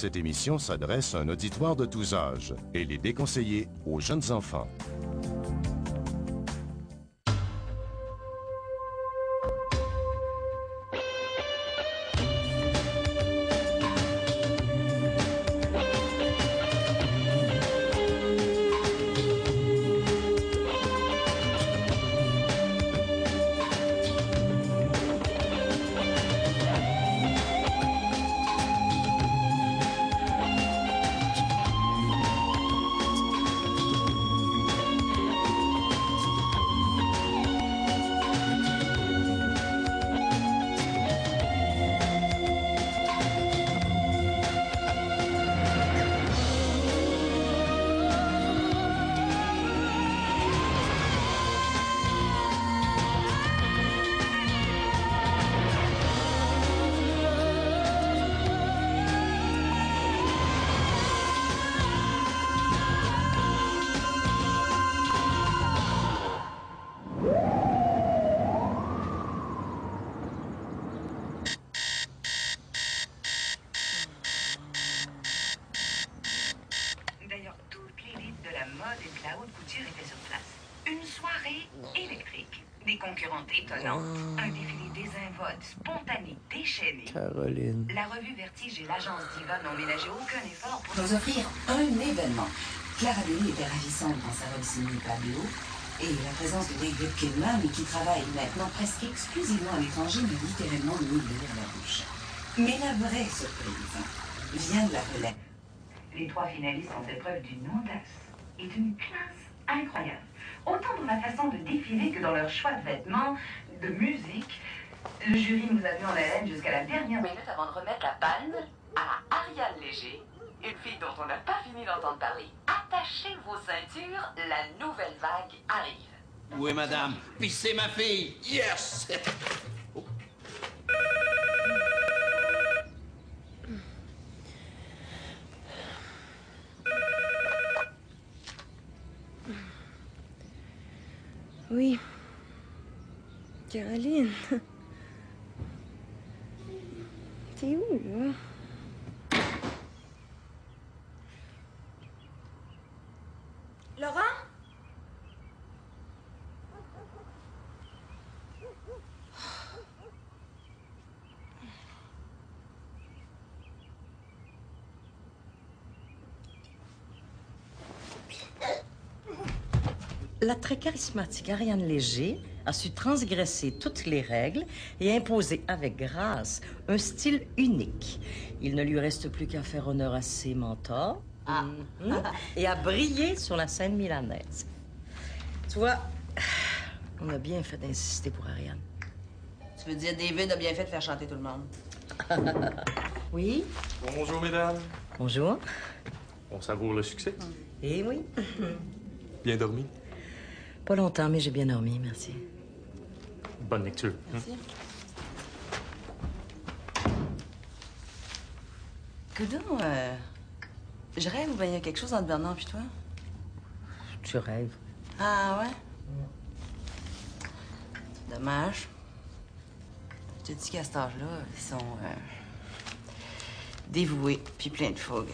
Cette émission s'adresse à un auditoire de tous âges et est déconseillée aux jeunes enfants. D'ailleurs, toute l'élite de la mode et de la haute couture était sur place. Une soirée électrique. Des concurrentes étonnantes. Un défilé désinvolte, spontané, déchaîné. Caroline. La revue Vertige et l'agence Diva n'ont ménagé aucun effort pour nous offrir un événement. Clara Denis était ravissante dans sa robe signée Pablo. Et la présence de David Kidman, qui travaille maintenant presque exclusivement à l'étranger, lui littéralement mis l'huile à la bouche. Mais la vraie surprise vient de la relève. Les trois finalistes ont fait preuve d'une audace et d'une classe incroyable. Autant dans la façon de défiler que dans leur choix de vêtements, de musique. Le jury nous a vus en haleine jusqu'à la dernière minute avant de remettre la palme à Ariane Léger, une fille dont on n'a pas fini d'entendre parler. Attachez vos ceintures, la nouvelle vague arrive. Oui, madame. Puis c'est ma fille. Yes! Oh. Oui. Caroline. T'es où, là? Laurent? La très charismatique Ariane Léger a su transgresser toutes les règles et imposer avec grâce un style unique. Il ne lui reste plus qu'à faire honneur à ses mentors et à briller sur la scène milanaise. Tu vois, on a bien fait d'insister pour Ariane. Tu veux dire David a bien fait de faire chanter tout le monde? Oui? Bonjour, mesdames. Bonjour. On savoure le succès. Eh oui. Bien dormi? Pas longtemps, mais j'ai bien dormi, merci. Bonne lecture. Merci. Coudon, je rêve ou bien il y a quelque chose entre Bernard puis toi? Tu rêves. Ah ouais? C'est dommage. Je te dis qu'à cet âge-là, ils sont dévoués puis pleins de fougue.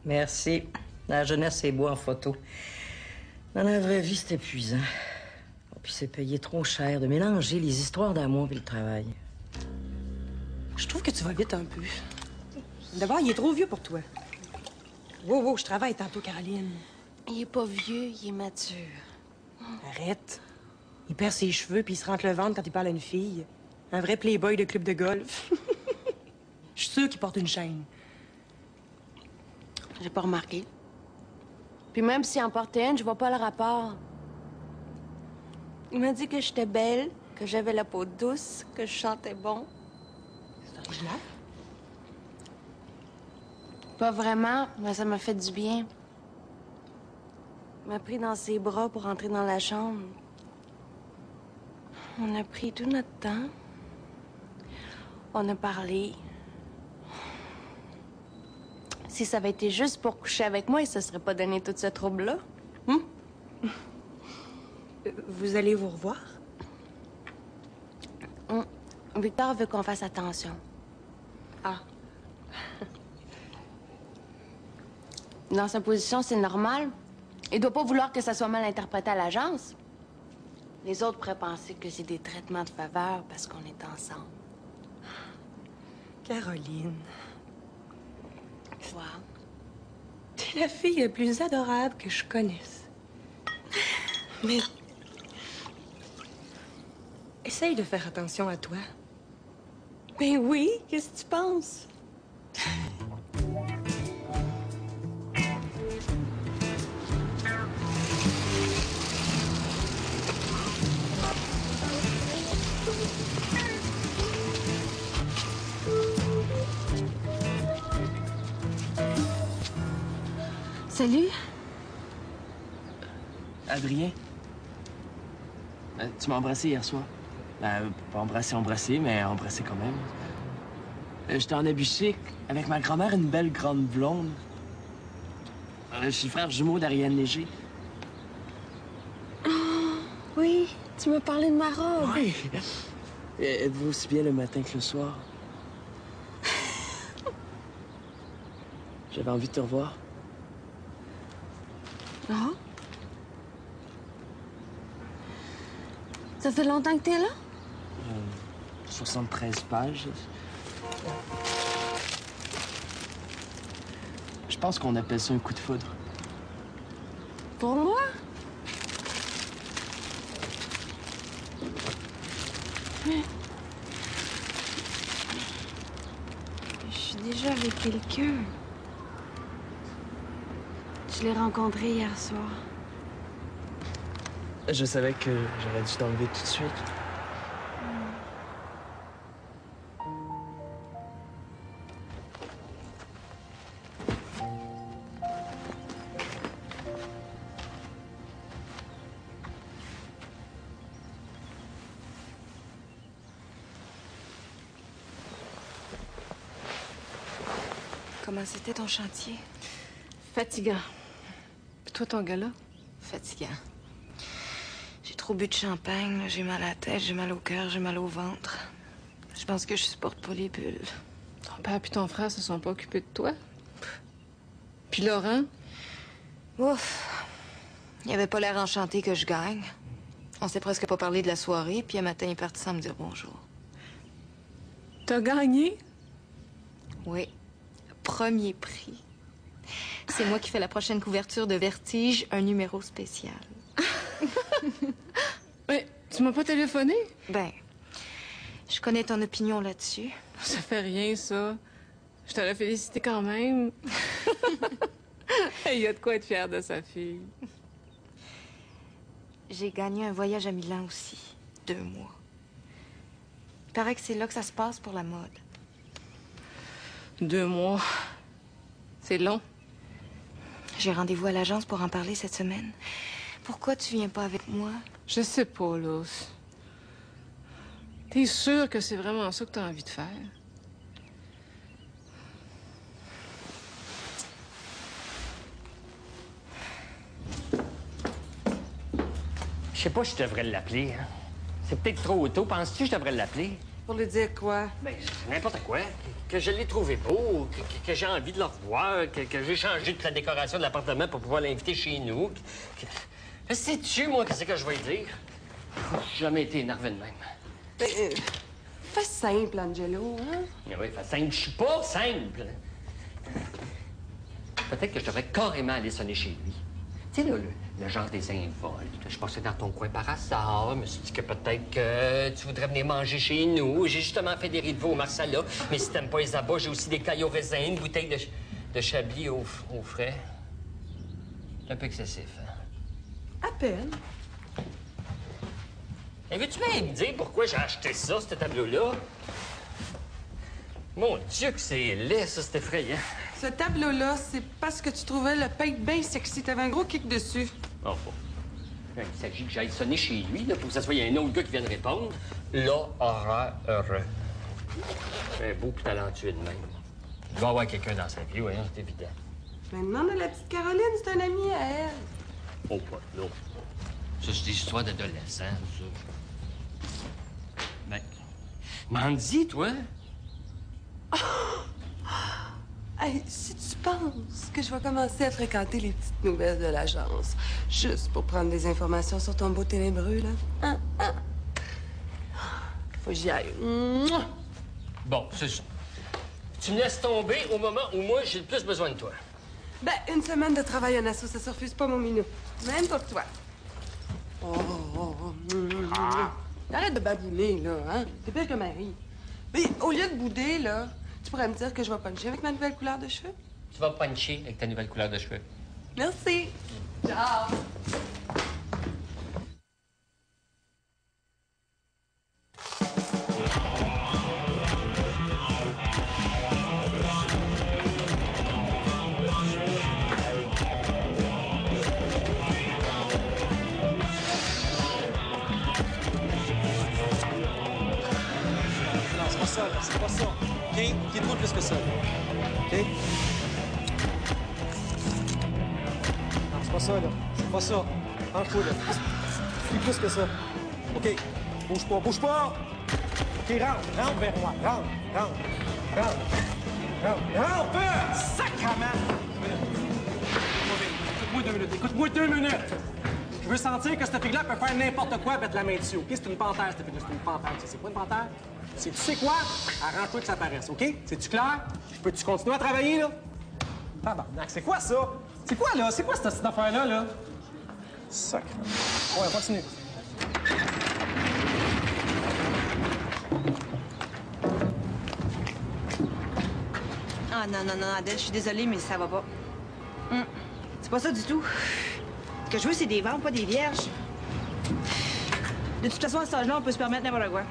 Merci. La jeunesse est beau en photo. Dans la vraie vie, c'est épuisant. Puis c'est payé trop cher de mélanger les histoires d'amour et le travail. Je trouve que tu vas vite un peu. D'abord, il est trop vieux pour toi. Wow, je travaille tantôt, Caroline. Il est pas vieux, il est mature. Arrête. Il perd ses cheveux puis il se rentre le ventre quand il parle à une fille. Un vrai playboy de club de golf. Je suis sûre qu'il porte une chaîne. J'ai pas remarqué. Puis même s'il en portait une, je vois pas le rapport. Il m'a dit que j'étais belle, que j'avais la peau douce, que je chantais bon. C'est original. Pas vraiment, mais ça m'a fait du bien. Il m'a pris dans ses bras pour entrer dans la chambre. On a pris tout notre temps. On a parlé. Si ça avait été juste pour coucher avec moi, il se serait pas donné tout ce trouble-là. Vous allez vous revoir? Victor veut qu'on fasse attention. Ah. Dans sa position, c'est normal. Il doit pas vouloir que ça soit mal interprété à l'agence. Les autres pourraient penser que c'est des traitements de faveur parce qu'on est ensemble. Caroline. Wow. T'es la fille la plus adorable que je connaisse. Mais... essaye de faire attention à toi. Ben oui, qu'est-ce que tu penses? Salut. Adrien? Tu m'as embrassé hier soir. Pas embrassé, mais embrassé quand même. J'étais en Abusique avec ma grand-mère, une belle grande blonde. Je suis le frère jumeau d'Ariane Léger. Oh, oui, tu m'as parlé de ma robe. Oui. Êtes-vous aussi bien le matin que le soir? J'avais envie de te revoir. Ah? Ça fait longtemps que t'es là? 73 pages. Je pense qu'on appelle ça un coup de foudre. Pour moi? Je suis déjà avec quelqu'un. Je l'ai rencontré hier soir. Je savais que j'aurais dû t'enlever tout de suite. Comment c'était ton chantier? Fatigant. Puis toi, ton gars-là? Fatigant. J'ai trop bu de champagne, là. J'ai mal à la tête, j'ai mal au cœur, j'ai mal au ventre. Je pense que je supporte pas les bulles. Ton père et ton frère se sont pas occupés de toi? Puis Laurent? Ouf! Il avait pas l'air enchanté que je gagne. On s'est presque pas parlé de la soirée, puis un matin, il est parti sans me dire bonjour. T'as gagné? Oui. Premier prix. C'est moi qui fais la prochaine couverture de Vertige, un numéro spécial. Mais tu m'as pas téléphoné? Ben, je connais ton opinion là-dessus. Ça fait rien, ça. Je t'aurais félicité quand même. Il y a de quoi être fier de sa fille. J'ai gagné un voyage à Milan aussi. 2 mois. Il paraît que c'est là que ça se passe pour la mode. 2 mois. C'est long. J'ai rendez-vous à l'agence pour en parler cette semaine. Pourquoi tu viens pas avec moi? Je sais pas, Luce. T'es sûre que c'est vraiment ça que t'as envie de faire? Je sais pas si je devrais l'appeler. Hein. C'est peut-être trop tôt. Penses-tu que je devrais l'appeler? Pour lui dire quoi? Ben, n'importe quoi. Que je l'ai trouvé beau, que j'ai envie de le revoir, que j'ai changé toute la décoration de l'appartement pour pouvoir l'inviter chez nous. Sais-tu, moi, qu'est-ce que je vais lui dire? J'ai jamais été énervé de même. Ben, fais simple, Angelo, hein? Oui, fais simple. Je suis pas simple. Peut-être que je devrais carrément aller sonner chez lui. Tu sais, là, le genre des involtes. Je passais dans ton coin par hasard. Je me suis dit que peut-être que tu voudrais venir manger chez nous. J'ai justement fait des riz de veau au marsala. Mais si t'aimes pas les abats, j'ai aussi des cailles au raisin, une bouteille de chablis au frais. C'est un peu excessif, hein? À peine. Et veux-tu bien me dire pourquoi j'ai acheté ça, ce tableau-là? Mon Dieu que c'est laid, ça, c'est effrayant. Ce tableau-là, c'est parce que tu trouvais le peintre bien sexy. T'avais un gros kick dessus. Oh, bon. Il s'agit que j'aille sonner chez lui, là, pour que ça soit un autre gars qui vienne répondre. Là, aura heureux. Un beau puis talentueux de même. Il va avoir quelqu'un dans sa vie, oui, hein, c'est évident. Mais demande à la petite Caroline, c'est un ami à elle. Oh, pas là. Ça, c'est des histoires d'adolescents, ça. Ben, m'en dis, toi? Hey, si tu penses que je vais commencer à fréquenter les petites nouvelles de l'agence, juste pour prendre des informations sur ton beau ténébreux, là, faut que j'y aille. Mouah! Bon, c'est ça. Tu me laisses tomber au moment où moi, j'ai le plus besoin de toi. Ben, une semaine de travail en asso, ça se refuse pas, mon minou. Même pour toi. Arrête de babouiner, là, hein? T'es pire que Marie. Mais au lieu de bouder, là, tu pourrais me dire que je vais puncher avec ma nouvelle couleur de cheveux? Tu vas puncher avec ta nouvelle couleur de cheveux. Merci. Ciao. C'est pas ça. OK? Quitte-toi plus que ça. OK? Non, c'est pas ça, là. C'est pas ça. Penche-toi, là. Suis plus que ça. OK. Bouge pas, bouge pas! OK, rentre vers moi. Rentre! Sacrement! Écoute-moi 2 minutes. Je veux sentir que cette fille-là peut faire n'importe quoi et mettre la main dessus. OK? C'est une panthère, cette fille-là. C'est une panthère. Tu sais quoi, une panthère? Tu sais quoi? Arrange-toi que ça paraisse, OK? C'est-tu clair? Peux-tu continuer à travailler, là? Tabarnak, c'est quoi ça? C'est quoi, là? C'est quoi cette affaire-là, là? Sacre. Ouais, continue. Ah, non, Adèle, je suis désolée, mais ça va pas. C'est pas ça du tout. Ce que je veux, c'est des ventes, pas des vierges. De toute façon, à cet âge-là, on peut se permettre n'importe quoi.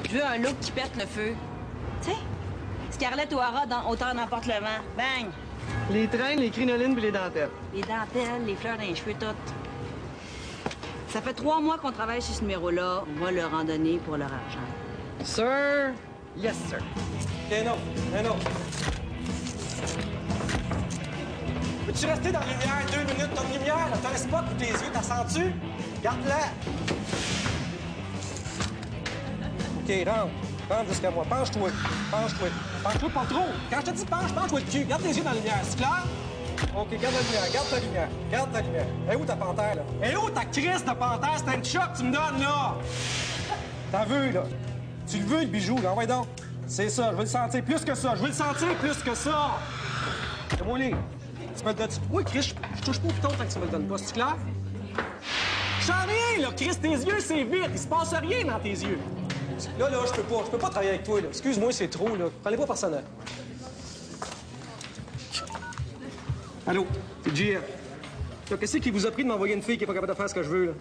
Je veux un look qui pète le feu. Tu sais, Scarlett O'Hara dans Auteur n'emporte le vent. Bang! Les traînes, les crinolines puis les dentelles. Les dentelles, les fleurs dans les cheveux, toutes. Ça fait 3 mois qu'on travaille sur ce numéro-là. On va leur en donner pour leur argent. Sir? Yes, sir. Un autre. Peux-tu rester dans la lumière 2 minutes? Ton lumière, là, t'as le spot pour tes yeux, t'as senti? Garde-la. OK, rentre jusqu'à moi. Penche-toi, pas trop. Quand je te dis penche-toi le cul. Garde tes yeux dans la lumière, c'est clair? OK, garde ta lumière. Elle est où ta panthère, là? Elle est où ta crise de panthère? C'est un petit choc que tu me donnes, là! T'as vu, là? Tu le veux, le bijou, là? Ouais, donc. C'est ça, je veux le sentir plus que ça. C'est-moi les. Tu me le donnes. Oui, Chris, je touche pas au piton tant que tu me le donnes pas. C'est clair? J'en ai rien, là, Chris. Tes yeux, c'est vite. Il se passe rien dans tes yeux. Là, je peux pas travailler avec toi, là. Excuse-moi, c'est trop, là. Prenez pas personnel. Allô, c'est JF. Qu'est-ce qui vous a pris de m'envoyer une fille qui est pas capable de faire ce que je veux,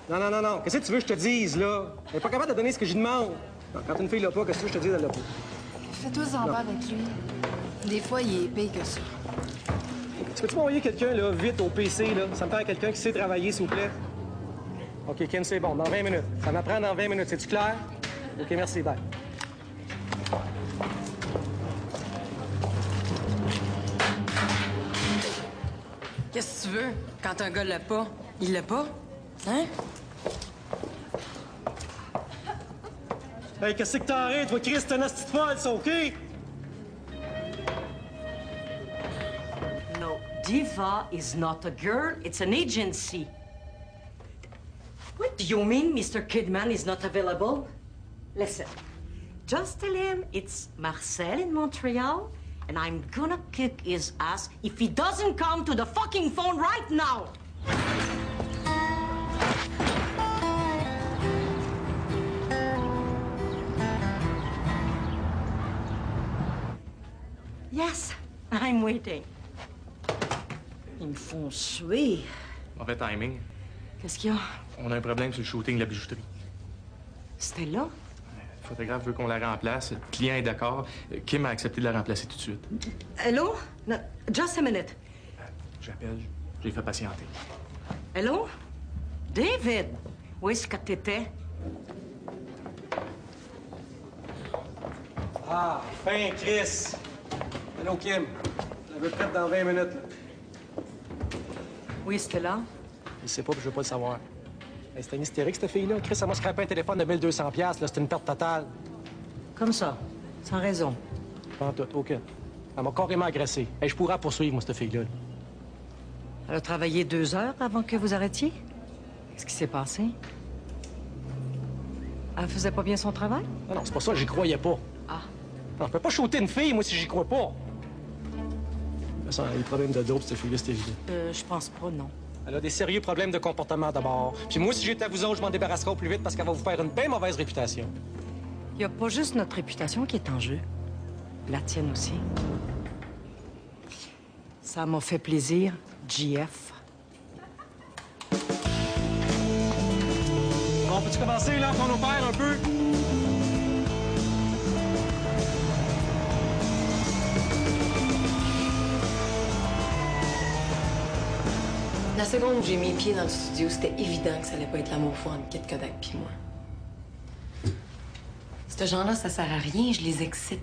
là? Non. Qu'est-ce que tu veux que je te dise, là? Elle est pas capable de donner ce que j'y demande. Non, quand une fille l'a pas, qu'est-ce que je te dis, elle l'a pas? Fais-toi-en pas avec lui. Des fois, il est épais que ça. Tu peux-tu m'envoyer quelqu'un, là, vite, au PC, là? Ça me fait quelqu'un qui sait travailler, s'il vous plaît? OK, Ken, c'est bon. Dans 20 minutes. Ça m'apprend dans 20 minutes. C'est-tu clair? OK, merci. Bye. Qu'est-ce que tu veux? Quand un gars l'a pas, il l'a pas? Hein? Hey, qu'est-ce que t'arrêtes, toi, Chris? T'es une hostie de folle, ça, OK? No, Diva is not a girl, it's an agency. What do you mean Mr. Kidman is not available? Listen, just tell him it's Marcel in Montreal, and I'm gonna kick his ass if he doesn't come to the fucking phone right now! Yes, I'm waiting. Ils me font suer. Mauvais timing. Qu'est-ce qu'il y a? On a un problème sur le shooting de la bijouterie. C'était là? Le photographe veut qu'on la remplace. Le client est d'accord. Kim a accepté de la remplacer tout de suite. Hello? No, just a minute. J'appelle. J'ai fait patienter. Hello? David? Où est-ce que t'étais? Ah, fin, Chris. Allô, Kim. Elle veut prête dans 20 minutes, là. Oui, c'était là? Je sais pas, puis je veux pas le savoir. Hey, c'était une hystérique, cette fille-là. Chris, elle m'a scrapé un téléphone de 1200$, là. C'était une perte totale. Comme ça? Sans raison. Pas en tout, OK. Elle m'a carrément agressé. Hey, je pourrais la poursuivre, moi, cette fille-là. Elle a travaillé 2 heures avant que vous arrêtiez? Qu'est-ce qui s'est passé? Elle faisait pas bien son travail? Non, c'est pas ça, j'y croyais pas. Ah. Non, je peux pas shooter une fille, moi, si j'y crois pas. Ça, elle a des problèmes de dope, cette fille-là, c'est évident. Je pense pas, non. Elle a des sérieux problèmes de comportement d'abord. Puis moi, si j'étais à vous autres, je m'en débarrasserais au plus vite parce qu'elle va vous faire une bien mauvaise réputation. Il y a pas juste notre réputation qui est en jeu. La tienne aussi. Ça m'a fait plaisir, JF. Bon, peux-tu commencer, là, qu'on opère un peu? La seconde où j'ai mis les pieds dans le studio, c'était évident que ça allait pas être l'amour fou entre Kid Kodak puis moi. Ce genre-là, ça sert à rien, je les excite.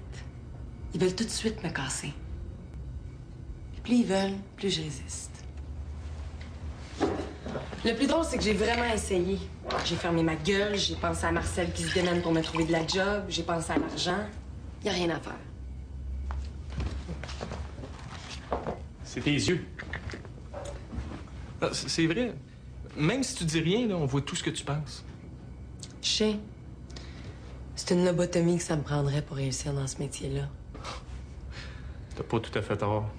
Ils veulent tout de suite me casser. Puis plus ils veulent, plus je résiste. Le plus drôle, c'est que j'ai vraiment essayé. J'ai fermé ma gueule, j'ai pensé à Marcel qui se démène pour me trouver de la job, j'ai pensé à l'argent. Y a rien à faire. C'est tes yeux. C'est vrai. Même si tu dis rien, là, on voit tout ce que tu penses. Je sais. C'est une lobotomie que ça me prendrait pour réussir dans ce métier-là. T'as pas tout à fait tort.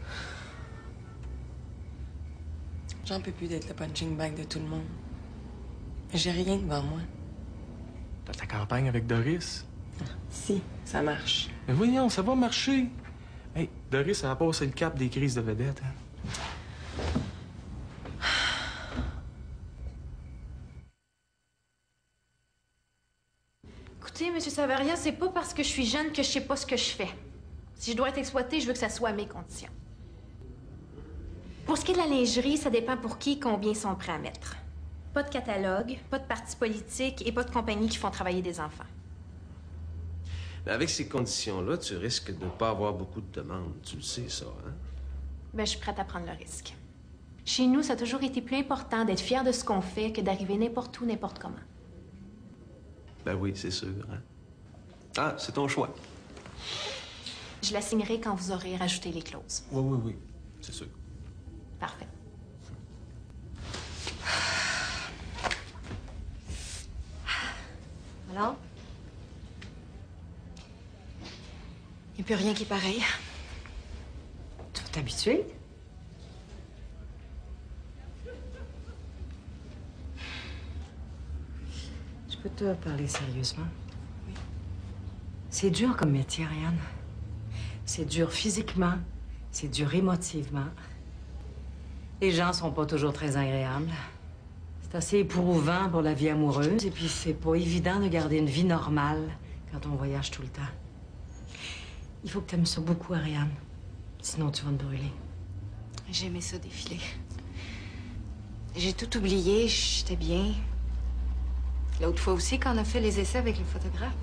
J'en peux plus d'être le punching bag de tout le monde. J'ai rien devant moi. T'as ta campagne avec Doris? Si, ça marche. Mais voyons, ça va marcher. Hey, Doris, elle a passé le cap des crises de vedettes, hein? Écoutez, M. Savaria, c'est pas parce que je suis jeune que je sais pas ce que je fais. Si je dois être exploitée, je veux que ça soit à mes conditions. Pour ce qui est de la lingerie, ça dépend pour qui et combien ils sont prêts à mettre. Pas de catalogue, pas de partis politiques et pas de compagnies qui font travailler des enfants. Mais avec ces conditions-là, tu risques de ne pas avoir beaucoup de demandes. Tu le sais, ça, hein? Ben, je suis prête à prendre le risque. Chez nous, ça a toujours été plus important d'être fier de ce qu'on fait que d'arriver n'importe où, n'importe comment. Ben oui, c'est sûr, hein? Ah, c'est ton choix. Je la signerai quand vous aurez rajouté les clauses. Oui, c'est sûr. Parfait. Alors? Il n'y a plus rien qui est pareil. Tu vas t'habituer? Je peux te parler sérieusement? Oui. C'est dur comme métier, Ariane. C'est dur physiquement, c'est dur émotivement. Les gens sont pas toujours très agréables. C'est assez éprouvant pour la vie amoureuse. Et puis, c'est pas évident de garder une vie normale quand on voyage tout le temps. Il faut que tu aimes ça beaucoup, Ariane. Sinon, tu vas te brûler. J'aimais ça défiler. J'ai tout oublié, j'étais bien. L'autre fois aussi, quand on a fait les essais avec le photographe.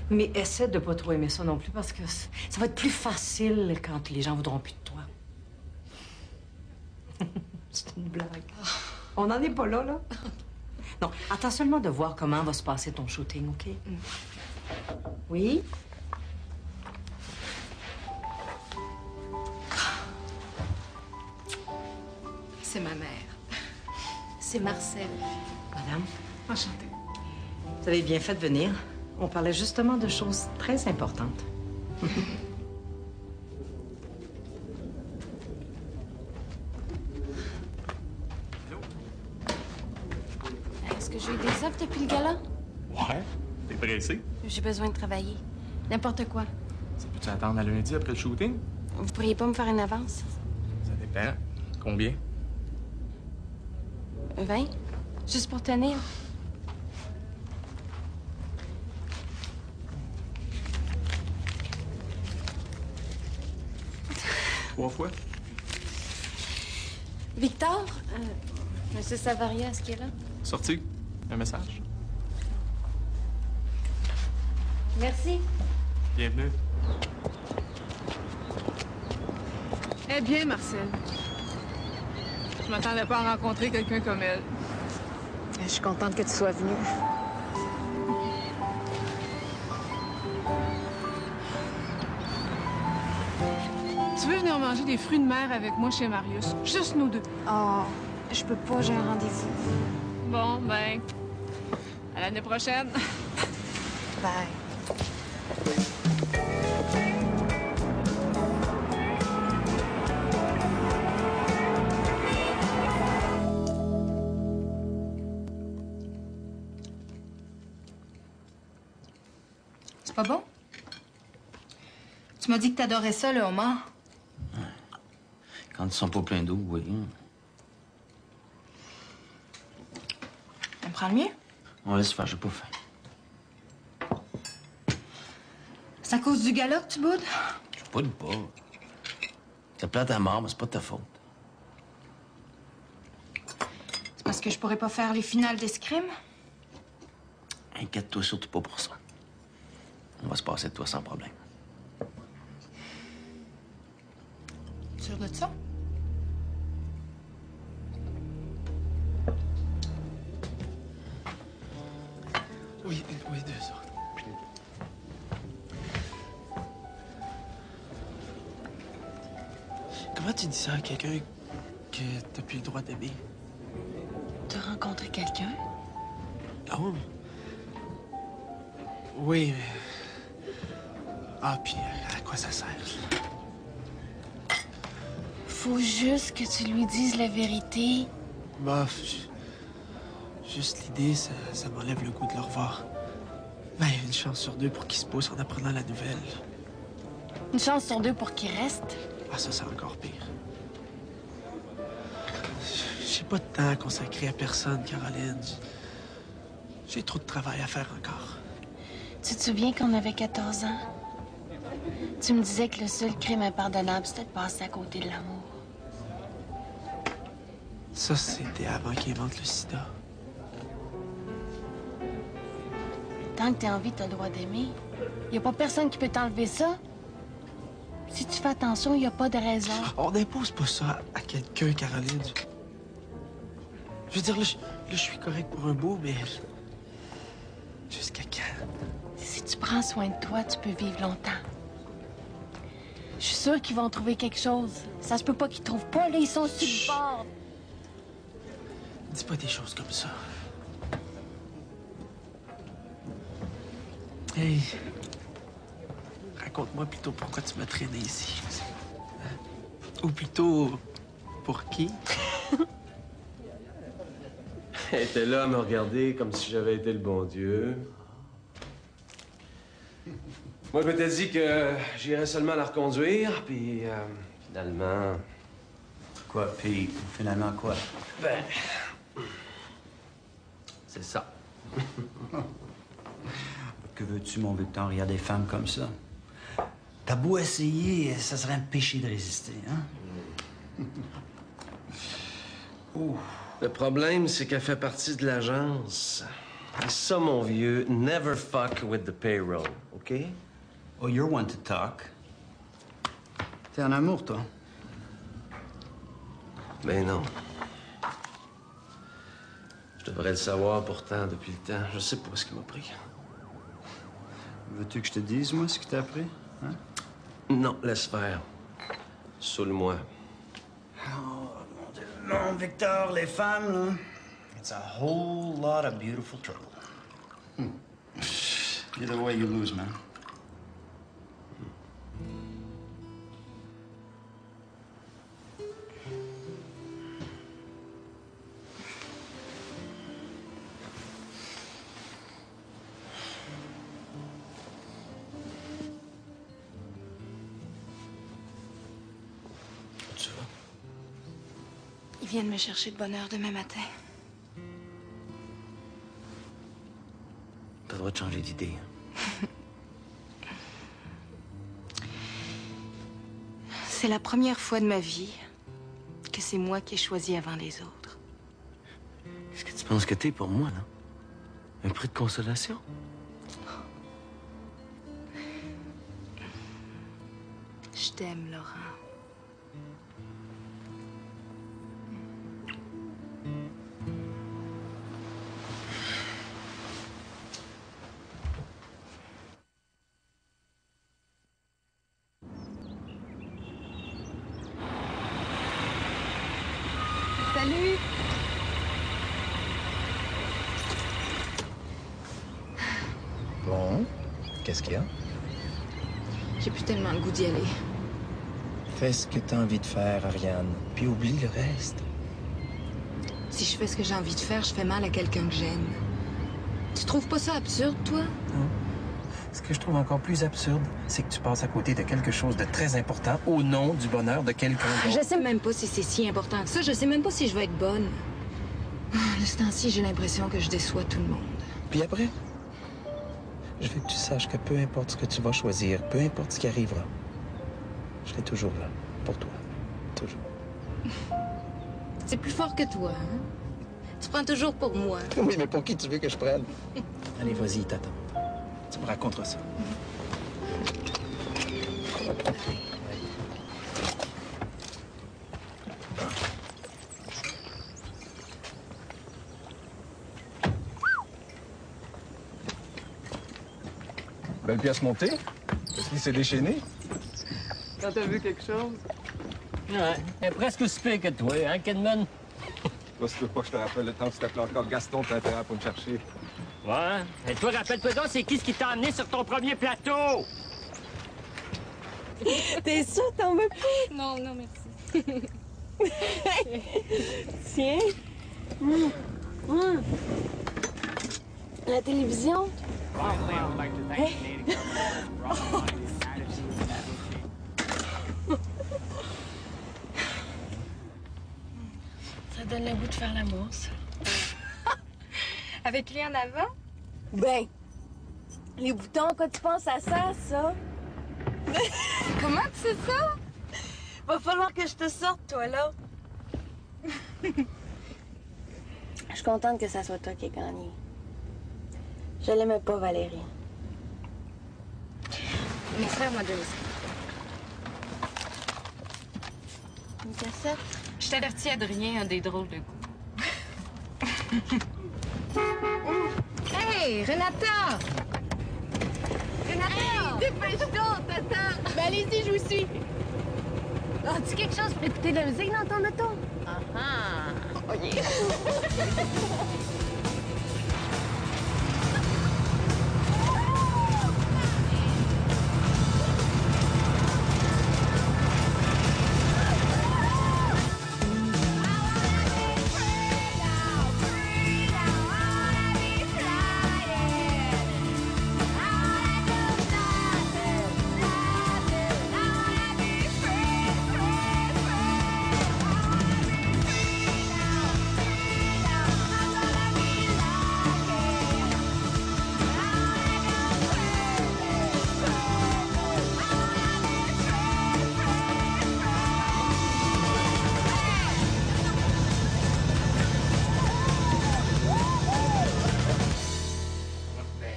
Mais essaie de pas trop aimer ça non plus, parce que ça va être plus facile quand les gens voudront plus de toi. C'est une blague. On n'en est pas là, là? Non, attends seulement de voir comment va se passer ton shooting, OK? Oui? C'est ma mère. C'est Marcel. Madame, Enchantée. vous avez bien fait de venir. On parlait justement de choses très importantes. Est-ce que j'ai eu des offres depuis le gala? Ouais. T'es pressé? J'ai besoin de travailler. N'importe quoi. Ça peut-tu attendre à lundi après le shooting? Vous pourriez pas me faire une avance? Ça dépend. Combien? 20? Juste pour tenir. Trois fois? Victor? Monsieur Savaria, est-ce qu'il est là? Sorti. Un message. Merci. Bienvenue. Eh bien, Marcel. Je m'attendais pas à rencontrer quelqu'un comme elle. Je suis contente que tu sois venue. tu veux venir manger des fruits de mer avec moi chez Marius? Juste nous deux. Oh, je peux pas, j'ai un rendez-vous. Bon, ben, à l'année prochaine. Bye. C'est pas bon? Tu m'as dit que t'adorais ça, le homard. Quand ils sont pas pleins d'eau, oui. On prend le mien? On laisse faire, j'ai pas faim. C'est à cause du gala que tu boudes? Je boude pas. C'est plate à mort, mais c'est pas de ta faute. C'est parce que je pourrais pas faire les finales d'escrime? Inquiète-toi surtout pas pour ça. On va se passer de toi sans problème. Sûr de ça? Oui, 2 autres. Comment tu dis ça à quelqu'un que t'as plus le droit d'aimer? T'as rencontré quelqu'un? Oh. Oui, mais... Ah, puis à quoi ça sert? Faut juste que tu lui dises la vérité. Bof, juste l'idée, ça m'enlève le goût de le revoir. Ben, une chance sur 2 pour qu'il se pousse en apprenant la nouvelle. Une chance sur 2 pour qu'il reste. Ah, ça, c'est encore pire. J'ai pas de temps à consacrer à personne, Caroline. J'ai trop de travail à faire encore. Tu te souviens qu'on avait 14 ans? Tu me disais que le seul crime impardonnable, c'était de passer à côté de l'amour. Ça, c'était avant qu'il invente le sida. Tant que t'as envie, t'as le droit d'aimer. Y a pas personne qui peut t'enlever ça. Si tu fais attention, y a pas de raison. On n'impose pas ça à quelqu'un, Caroline. Je veux dire, là, je suis correct pour un bout, mais... Jusqu'à quand? Si tu prends soin de toi, tu peux vivre longtemps. Je suis sûre qu'ils vont trouver quelque chose. Ça se peut pas qu'ils trouvent pas, là, ils sont sur le bord. Dis pas des choses comme ça. Hey, raconte-moi plutôt pourquoi tu m'as traîné ici. Hein? Ou plutôt, pour qui? Elle était là à me regarder comme si j'avais été le bon Dieu. Moi, je m'étais dit que j'irais seulement la reconduire, puis finalement... Quoi, puis finalement quoi? Ben... C'est ça. Que veux-tu, mon Victor? Il y a des femmes comme ça. T'as beau essayer, ça serait un péché de résister, hein? Ouh. Le problème, c'est qu'elle fait partie de l'agence. Et ça, mon vieux, never fuck with the payroll, OK? Oh, you're one to talk. T'es en amour, toi? Ben non. Je devrais le savoir pourtant depuis le temps. Je sais pas ce qui m'a pris. Veux-tu que je te dise, moi, ce qui t'a appris? Hein? Non, laisse faire. Saoule-moi. Oh, mon Dieu. Non, Victor, les femmes, là, it's a whole lot of beautiful trouble. Either way, you lose, man. Ils viennent me chercher de bonne heure demain matin. T'as le droit de changer d'idée. C'est la première fois de ma vie que c'est moi qui ai choisi avant les autres. Qu'est-ce que tu penses que t'es pour moi, là? Un prix de consolation? Je t'aime, Laurent. Bon, qu'est-ce qu'il y a? J'ai plus tellement le goût d'y aller. Fais ce que t'as envie de faire, Ariane, puis oublie le reste. Si je fais ce que j'ai envie de faire, je fais mal à quelqu'un que j'aime. Tu trouves pas ça absurde, toi? Non. Ce que je trouve encore plus absurde, c'est que tu passes à côté de quelque chose de très important au nom du bonheur de quelqu'un d'autre. Je sais même pas si c'est si important que ça. Je sais même pas si je vais être bonne. De ce temps-ci, j'ai l'impression que je déçois tout le monde. Puis après, je veux que tu saches que peu importe ce que tu vas choisir, peu importe ce qui arrivera, je serai toujours là, pour toi. Toujours. C'est plus fort que toi, hein? Tu prends toujours pour moi. Oui, mais pour qui tu veux que je prenne? Allez, vas-y, t'attends. Tu me raconteras ça. Belle pièce montée. Est-ce qu'il s'est déchaîné? Quand t'as vu quelque chose? Ouais, elle est presque aussi pire que toi, hein, Kidman? Là, si tu veux pas que je te rappelle le temps que tu t'appelais encore Gaston, t'as intérêt pour me chercher. Ouais. Et toi, rappelle-toi donc, c'est qui t'a amené sur ton premier plateau? T'es sûr que t'en veux pas? Non, non, merci. Tiens. La télévision? Ça donne le goût de faire l'amour, ça. Avec lui en avant? Ben, les boutons, quand tu penses à ça, ça. Comment tu sais ça? Va falloir que je te sorte, toi, là. Je suis contente que ça soit toi qui ai gagné. Je l'aimais pas, Valérie. Mon frère m'a donné ça. Une cassette? Je t'avertis, Adrien a des drôles de goût. Hey, Renata! Renata! Hey, dépêche-toi, t'attends! Ben allez-y, je vous suis. As-tu quelque chose pour écouter de la musique dans ton auto? Ah! Oh yeah!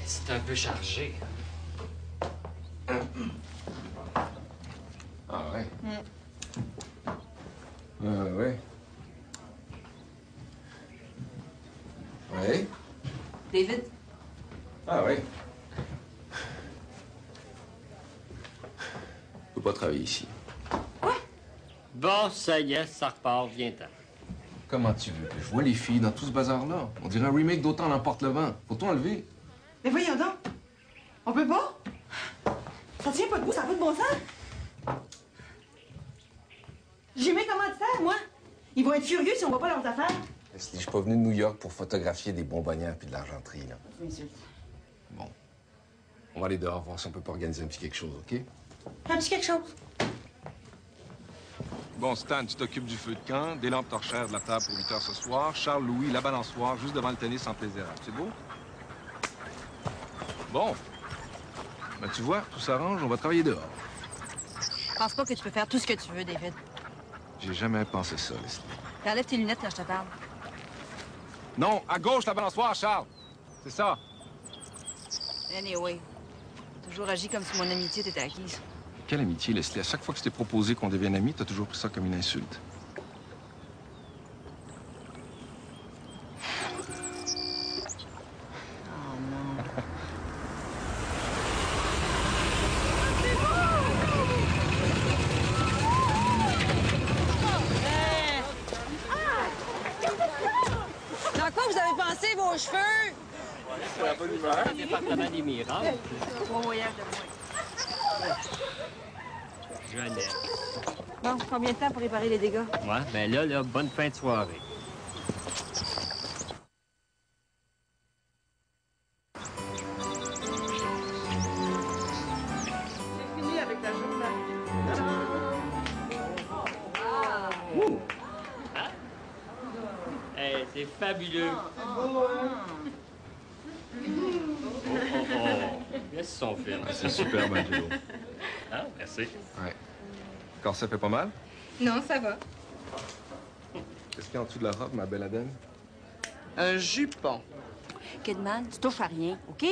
C'est un peu chargé. Ah ouais? Ouais. Ouais? David? Ah ouais. Je peux pas travailler ici. Bon, ça y est, ça repart, viens-t'en. Comment tu veux que je vois les filles dans tout ce bazar-là? On dirait un remake d'Autant l'emporte le vent. Faut tout enlever. Mais voyons donc! On peut pas? Ça tient pas debout, ça n'a pas de bon sens! J'ai mes commanditaires, moi! Ils vont être furieux si on voit pas leurs affaires! Je suis pas venu de New York pour photographier des bonbonnières puis de l'argenterie, là. Tu m'insultes. Bon. On va aller dehors voir si on peut pas organiser un petit quelque chose, OK? Un petit quelque chose! Bon, Stan, tu t'occupes du feu de camp, des lampes torchères de la table pour 8 h ce soir, Charles-Louis, la balançoire, juste devant le tennis en plaisir. C'est beau? Bon. Ben, tu vois, tout s'arrange, on va travailler dehors. Je pense pas que tu peux faire tout ce que tu veux, David. J'ai jamais pensé ça, Leslie. Enlève tes lunettes quand je te parle. Non, à gauche, la balançoire, Charles. C'est ça. Anyway, t'as toujours agi comme si mon amitié t'était acquise. Quelle amitié, Leslie? À chaque fois que je t'ai proposé qu'on devienne amis, t'as toujours pris ça comme une insulte. Dans quoi vous avez pensé vos cheveux? C'est la bonne humeur. vraiment des miracles. Bon voyage de moi. Jeannette. Bon, combien de temps pour réparer les dégâts? Ouais, ben là, bonne fin de soirée. J'ai fini avec la journée. Hey, c'est fabuleux. Qu'est-ce son film? C'est superbe, Angelo. Ah, merci. Ouais. Encore, ça fait pas mal? Non, ça va. Qu'est-ce qu'il y a en dessous de la robe, ma belle Aden? Un jupon. Kidman, tu touches à rien, OK?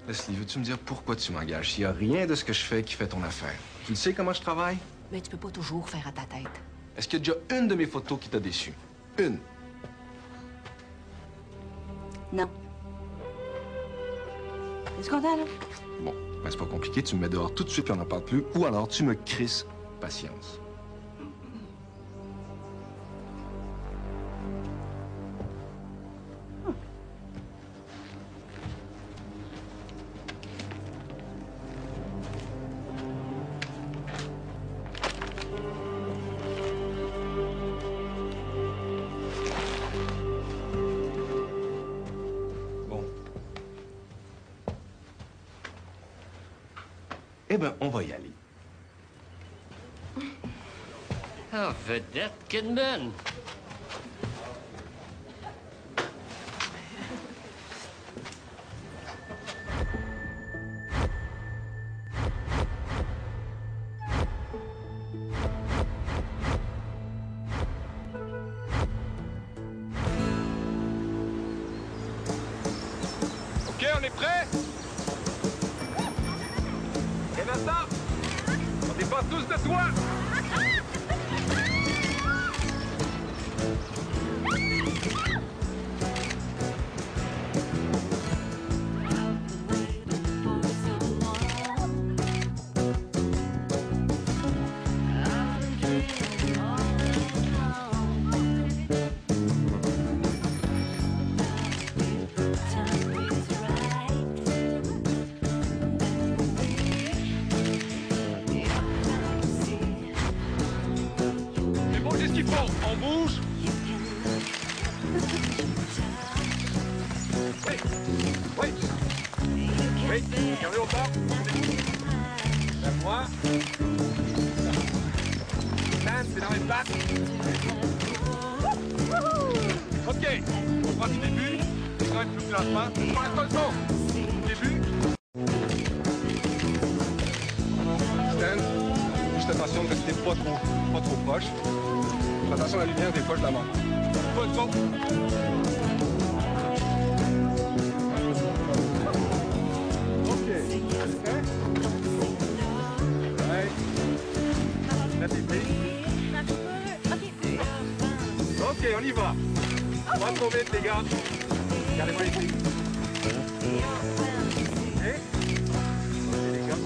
Leslie, veux-tu me dire pourquoi tu m'engages? S'il y a rien de ce que je fais qui fait ton affaire. Tu le sais comment je travaille? Mais tu peux pas toujours faire à ta tête. Est-ce qu'il y a déjà une de mes photos qui t'a déçu? Une? Non. Es-tu content, là? Bon, ben c'est pas compliqué. Tu me mets dehors tout de suite puis on n'en parle plus. Ou alors tu me crisses patience. Eh bien, on va y aller. Ah, vedette Kidman. OK, on est prêts? Et maintenant, on dépend tous de toi! C'est bon, qu'est-ce qu'il faut? On bouge? Oui, oui. Oui, regardez au bord. Vers moi. Sam, c'est dans les pattes. OK, on prend du début. C'est quand même plus classement. Pour l'instant, le son. Début. Stan, juste attention de rester pas trop proche. Fais attention à la lumière, des fois je la manque. Pas le son. OK. Prêt? Ouais. La pépé. OK, on y va. Pas trop vite, les gars. Regardez-moi ici. OK? Les gars.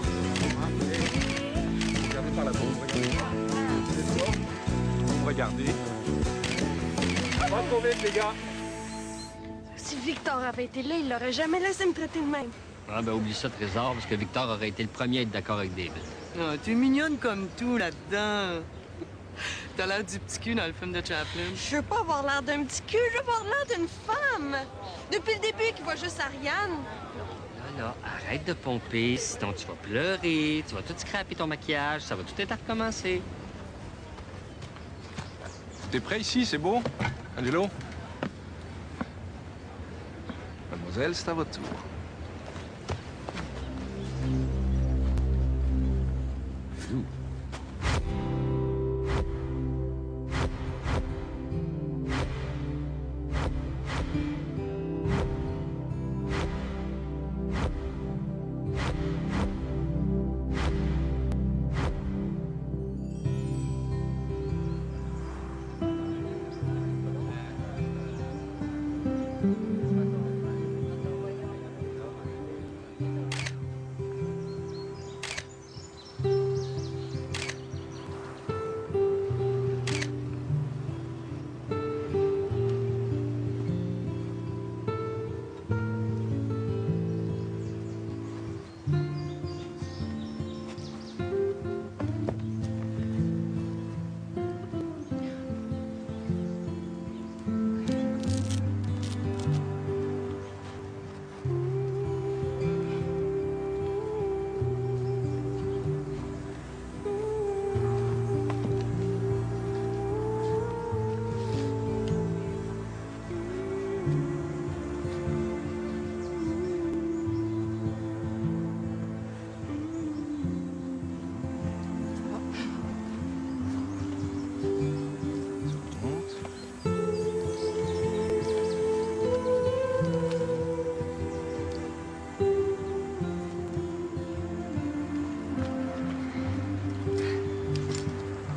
Regardez par la bouche. C'est ça. Regardez. Pas trop vite, les gars. Si Victor avait été là, il l'aurait jamais laissé me traiter de même. Ah, ben oublie ça, Trésor, parce que Victor aurait été le premier à être d'accord avec David. Ah, t'es mignonne comme tout là-dedans. T'as l'air du petit cul dans le film de Chaplin. Je veux pas avoir l'air d'un petit cul, je veux avoir l'air d'une femme. Depuis le début, qu'il voit juste Ariane. Là, arrête de pomper, sinon tu vas pleurer, tu vas tout scraper ton maquillage, ça va tout être à recommencer. T'es prêt ici, c'est beau? Angelo? Mademoiselle, c'est à votre tour. Ouh.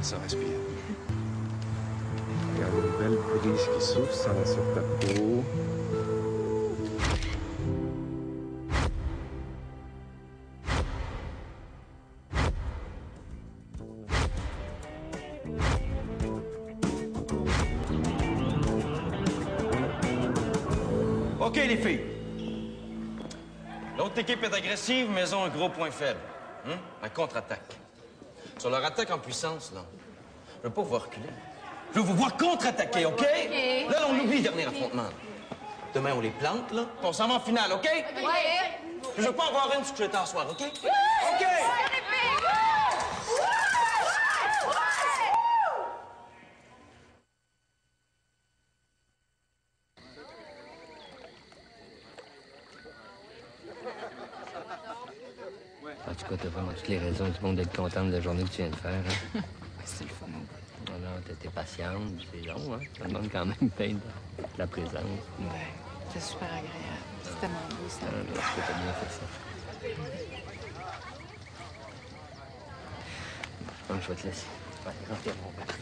ça, respire. Regarde, une belle brise qui souffle, ça va sur ta peau. OK, les filles. L'autre équipe est agressive, mais ils ont un gros point faible. La contre-attaque. Sur leur attaque en puissance, là, je veux pas vous voir reculer. Je veux vous voir contre-attaquer, OK? Là, on oublie le dernier affrontement. Demain, on les plante, là, puis on s'en va en finale, OK? Je veux pas avoir une ce que j'étais en soir, OK? OK! En tout cas, t'as vraiment toutes les raisons du monde d'être contente de la journée que tu viens de faire. Hein? C'est le fun. Alors, t'étais patiente, c'est long, hein? Ça demande quand même bien de la présence. Ouais, c'était super agréable. C'était tellement beau, ça. Je trouve que t'as bien fait ça. Bon, je vais te laisser. Ouais, remplir mon parc.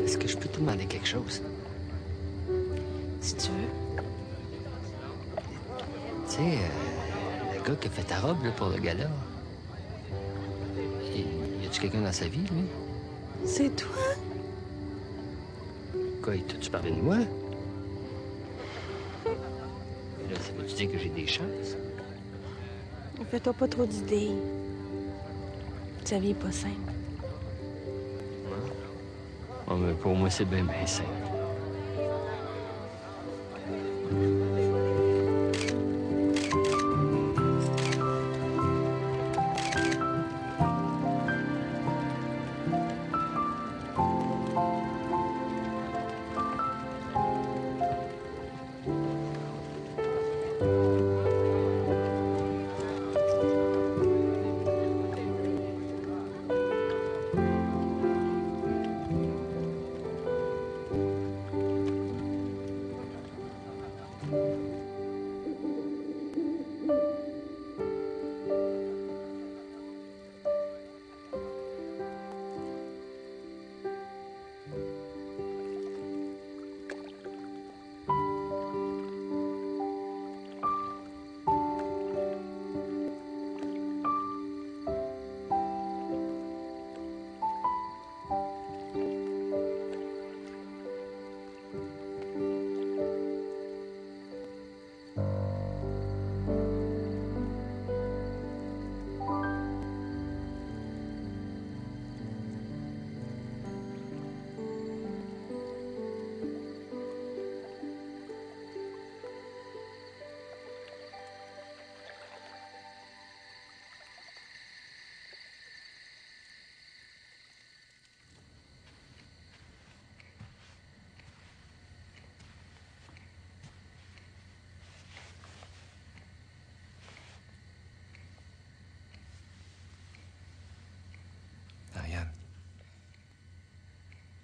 Est-ce que je peux te demander quelque chose? Si tu veux. Tu sais, le gars qui a fait ta robe là, pour le gala, y a-tu quelqu'un dans sa vie, lui? C'est toi? Quoi, t'as-tu parlé de moi? Là, ça veut-tu dire que j'ai des chances? Fais-toi pas trop d'idées. Ta vie est pas simple. Oh, mais pour moi, c'est bien, bien simple.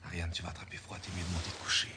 Ariane, tu vas attraper froid, t'es mieux de monter te coucher.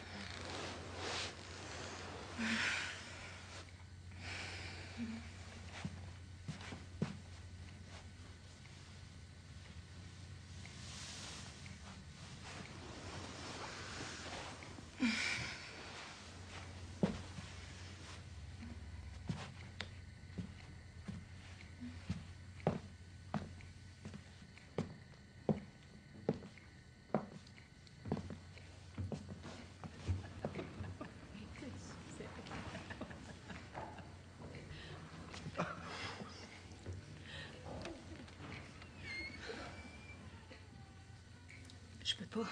Je peux pas.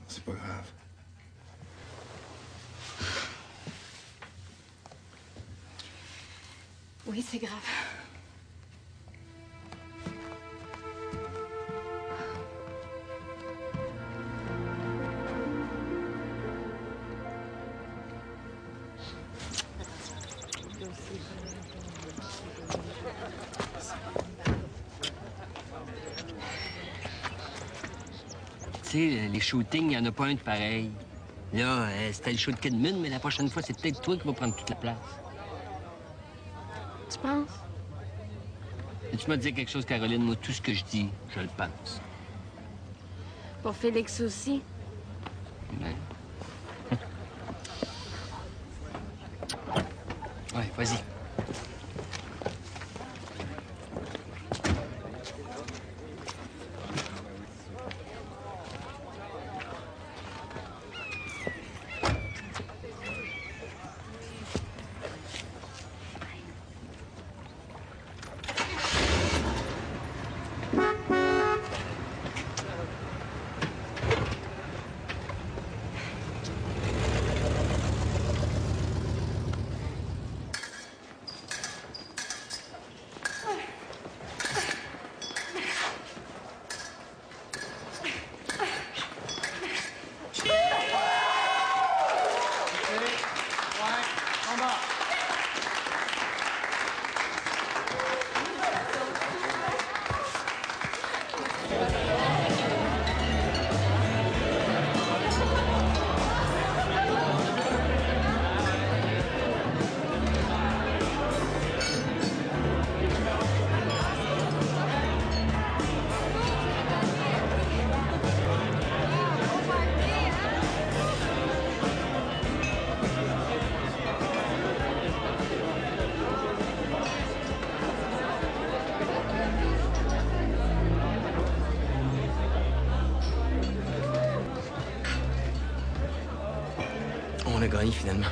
C'est pas grave. Oui, c'est grave. Tu sais, les shootings, il n'y en a pas un de pareil. Là, c'était le show de Kidman, mais la prochaine fois, c'est peut-être toi qui vas prendre toute la place. Tu penses? Et tu m'as dit quelque chose, Caroline. Moi, tout ce que je dis, je le pense. Pour Félix aussi. Ouais. Ouais, vas-y. On a gagné finalement.